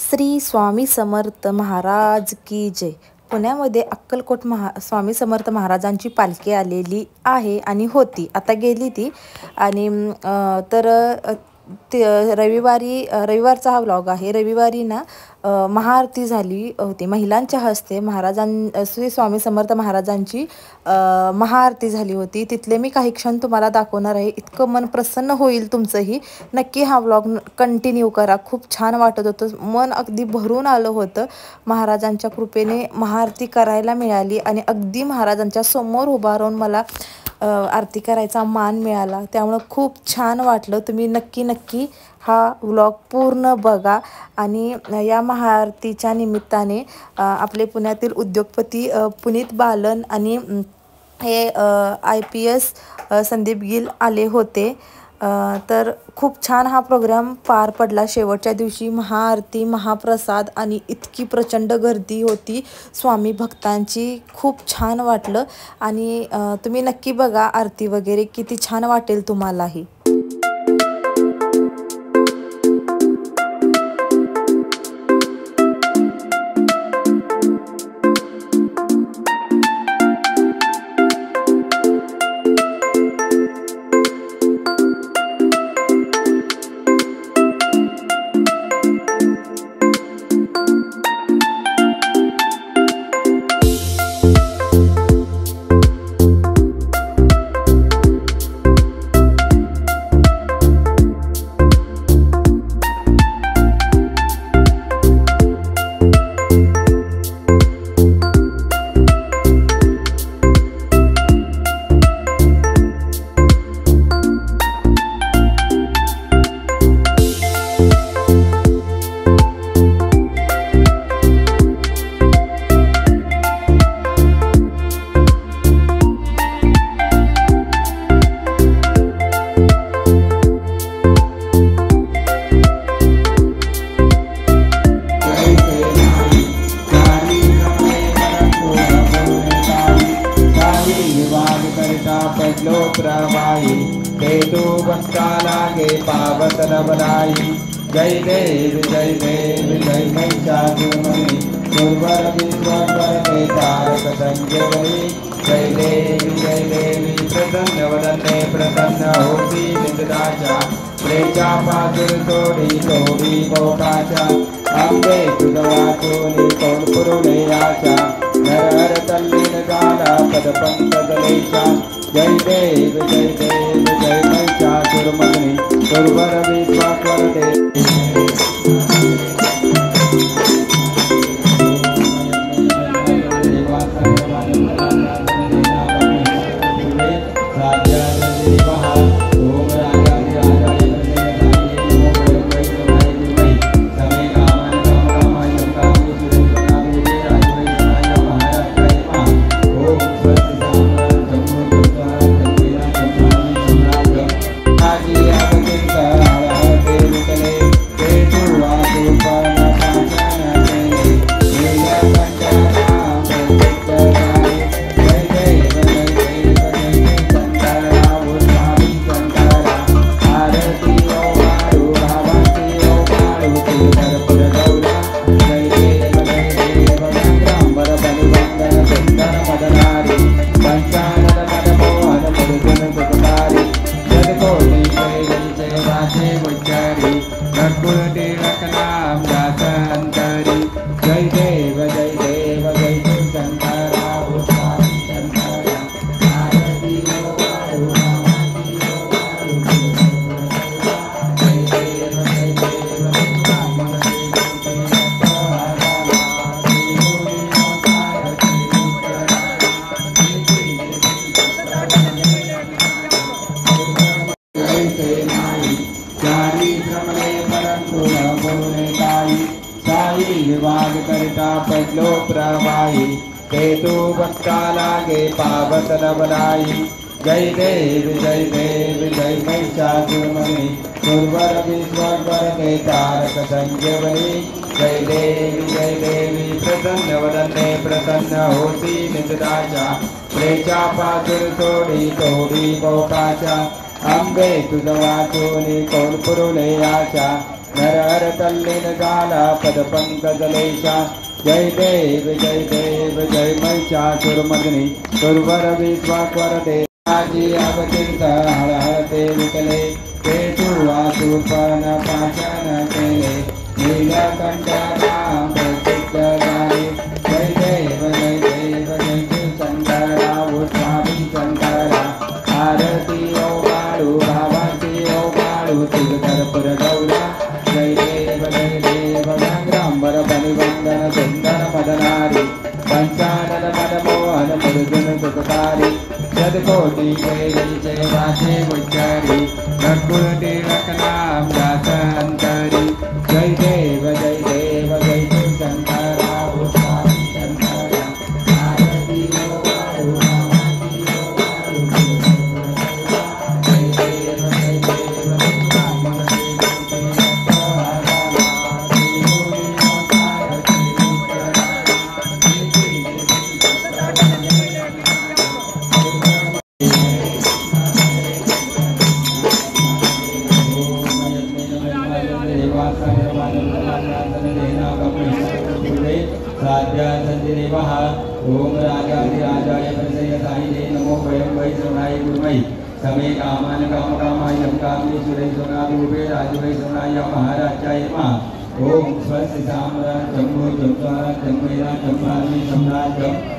श्री स्वामी समर्थ महाराज की जय। पुण्यामध्ये अक्कलकोट स्वामी समर्थ महाराजांची पालखी आलेली आहे आणि होती, आता गेली ती। आणि रविवारचा हा व्लॉग आहे। रविवारी ना महाआरती झाली होती महिलांच्या हस्ते। श्री स्वामी समर्थ महाराजांची महाआरती झाली होती। तिथले मी काही क्षण तुम्हाला दाखवणार आहे। इतकं मन प्रसन्न होईल तुमचंही, नक्की हा व्लॉग कंटिन्यू करा। खूप छान वाटत होतं, मन अगदी भरून आलं होतं। महाराजांच्या कृपेने महाआरती करायला मिळाली आणि अगदी महाराजांच्या समोर उभा राहून मला आरती करायचा मान मिळाला, त्यामुळे खूप छान वाटलं। तुम्ही नक्की हा व्लॉग पूर्ण बघा। आणि या महाआरतीच्या निमित्ताने आपले पुण्यातील उद्योगपती पुनीत बालन आणि हे IPS संदीप गिल आले होते। तर खूप छान हा प्रोग्राम पार पडला। शेवटच्या दिवशी महाआरती, महाप्रसाद आणि इतकी प्रचंड गर्दी होती स्वामी भक्तांची, खूप छान वाटलं। आणि तुम्ही नक्की बघा आरती वगैरे, किती छान वाटेल तुम्हालाही। जय देव जय देव जय महिषासुरमर्दिनी दुर्वर विश्वकर के तारक संजीवनी। जय देवी प्रसन्न वदने प्रसन्न होती निजदाचा प्रेचा पासुर सोडी मोकाचा। अंबे तुझवाचोनी कोण पुरुले आशा नर तल्लीन गाला पद पंकजलेशा। जय देव जय महिषासुरमर्दिनी दुर्वर विश्वकर के विवाद करता पडलो प्रवाही केतु भक्ता लागे पावत नवलाई। जय देव जय महिषासुरमर्दिनी दुर्वर विश्वकर के तारक संजीवनी। जय देवी प्रसन्न वदने प्रसन्न होती निजदाचा प्रेचा पासुर सोडी मोकाचा। अंबे तुझवाचोनी कोण पुरुले आशा नरहर तल्लीन झाला पदपंकजलेशा जय देव जय महिषासुरमर्दिनी सुरवर विश्वास्वर देवाजी अवतीर्थ हर हर ते विकले ते तू वासुपन पाशन केले नीलकंठ राम प्रसिद्ध गाई जय देव जय शंकरा स्वामी शंकरा आरती ओ बाळू भावाची ओ बाळू तिरुधरपुर गौरा जय देव संग्रांबर बलिवंदन सुंदर मदनारी पंचानन मनमोहन मुरुजन सुखकारी शतकोटी कैरीचे वाचे उच्चारी नकुळटी रकनाम दास अंतरी जय देव जय शंकरा स्वामी शंकरा आरती ओ बाळू भावाची ओ बाळू जय देव ओम राजाधिराजाय प्रसयताय नमो वयं वै सोनाय गुरुमयि समे कामान कामकामाय कामये सुरे सोनारूपे राजवै सोनाय महाराजाय नमः ओम स्वस्ति साम्राज्यं जम्मू जम्मेरा जम्मामि सम्राज्यं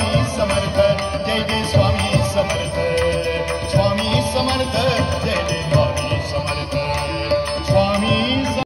स्वामी समर्थ जय